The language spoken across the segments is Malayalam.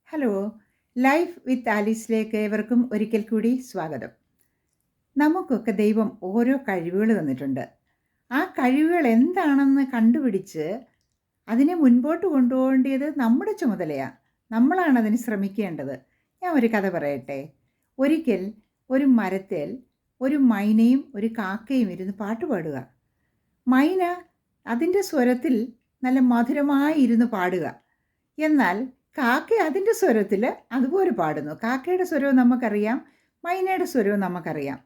ഹലോ, ലൈഫ് വിത്ത് ആലീസിലേക്ക് ഏവർക്കും ഒരിക്കൽ കൂടി സ്വാഗതം. നമുക്കൊക്കെ ദൈവം ഓരോ കഴിവുകൾ തന്നിട്ടുണ്ട്. ആ കഴിവുകൾ എന്താണെന്ന് കണ്ടുപിടിച്ച് അതിനെ മുൻപോട്ട് കൊണ്ടുപോകേണ്ടത് നമ്മുടെ ചുമതലയാണ്. നമ്മളാണ് അതിന് ശ്രമിക്കേണ്ടത്. ഞാൻ ഒരു കഥ പറയട്ടെ. ഒരിക്കൽ ഒരു മരത്തിൽ ഒരു മൈനയും ഒരു കാക്കയും ഇരുന്ന് പാട്ട് പാടുക. മൈന അതിൻ്റെ സ്വരത്തിൽ നല്ല മധുരമായി ഇരുന്ന് പാടുക. എന്നാൽ കാക്ക അതിൻ്റെ സ്വരത്തിൽ അതുപോലെ പാടുന്നു. കാക്കയുടെ സ്വരവും നമുക്കറിയാം, മൈനയുടെ സ്വരവും നമുക്കറിയാം.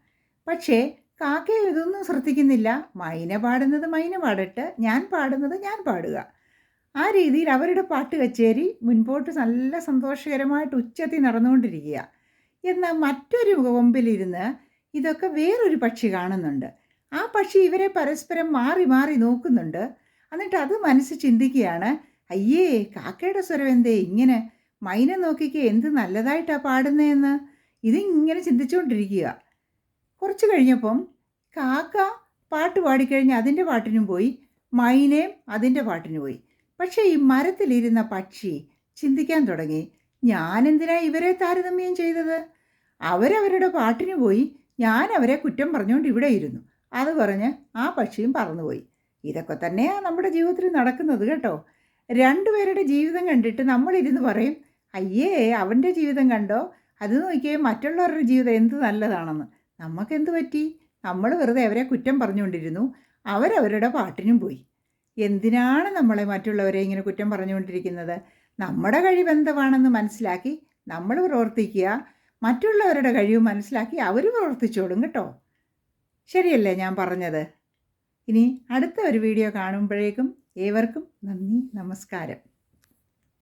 പക്ഷേ കാക്ക ഇതൊന്നും ശ്രദ്ധിക്കുന്നില്ല. മൈന പാടുന്നത് മൈന പാടട്ടെ, ഞാൻ പാടുന്നത് ഞാൻ പാടുക. ആ രീതിയിൽ അവരുടെ പാട്ട് കച്ചേരി മുൻപോട്ട് നല്ല സന്തോഷകരമായിട്ട് ഉച്ചത്തിൽ നടന്നുകൊണ്ടിരിക്കുക. എന്നാൽ മറ്റൊരു കൊമ്പിലിരുന്ന് ഇതൊക്കെ വേറൊരു പക്ഷി കാണുന്നുണ്ട്. ആ പക്ഷി ഇവരെ പരസ്പരം മാറി മാറി നോക്കുന്നുണ്ട്. എന്നിട്ട് അത് മനസ്സ് ചിന്തിക്കുകയാണ്, അയ്യേ, കാക്കയുടെ സ്വരം എന്തേ ഇങ്ങനെ, മൈന നോക്കിക്കേ എന്ത് നല്ലതായിട്ടാണ് പാടുന്നതെന്ന് ഇതിങ്ങനെ ചിന്തിച്ചുകൊണ്ടിരിക്കുക. കുറച്ച് കഴിഞ്ഞപ്പം കാക്ക പാട്ട് പാടിക്കഴിഞ്ഞ് അതിൻ്റെ പാട്ടിനും പോയി, മൈനയും അതിൻ്റെ പാട്ടിന് പോയി. പക്ഷേ ഈ മരത്തിലിരുന്ന പക്ഷി ചിന്തിക്കാൻ തുടങ്ങി, ഞാനെന്തിനാ ഇവരെ താരതമ്യം ചെയ്തത്? അവരവരുടെ പാട്ടിന് പോയി, ഞാൻ അവരെ കുറ്റം പറഞ്ഞുകൊണ്ട് ഇവിടെ ഇരുന്നു. അത് പറഞ്ഞ് ആ പക്ഷിയും പറന്നുപോയി. ഇതൊക്കെ തന്നെയാണ് നമ്മുടെ ജീവിതത്തിൽ നടക്കുന്നത് കേട്ടോ. രണ്ടുപേരുടെ ജീവിതം കണ്ടിട്ട് നമ്മളിരുന്ന് പറയും, അയ്യേ, അവൻ്റെ ജീവിതം കണ്ടോ, അത് നോക്കിയേ മറ്റുള്ളവരുടെ ജീവിതം എന്ത് നല്ലതാണെന്ന്. നമുക്കെന്ത് പറ്റി? നമ്മൾ വെറുതെ അവരെ കുറ്റം പറഞ്ഞുകൊണ്ടിരുന്നു, അവരവരുടെ പാട്ടിനും പോയി. എന്തിനാണ് നമ്മളെ മറ്റുള്ളവരെ ഇങ്ങനെ കുറ്റം പറഞ്ഞുകൊണ്ടിരിക്കുന്നത്? നമ്മുടെ കഴിവ് എന്താണെന്ന് മനസ്സിലാക്കി നമ്മൾ പ്രവർത്തിക്കുക, മറ്റുള്ളവരുടെ കഴിവ് മനസ്സിലാക്കി അവർ പ്രവർത്തിച്ചോളും കേട്ടോ. ശരിയല്ലേ ഞാൻ പറഞ്ഞത്? ഇനി അടുത്ത ഒരു വീഡിയോ കാണുമ്പോഴേക്കും ഏവർക്കും നന്ദി, നമസ്കാരം.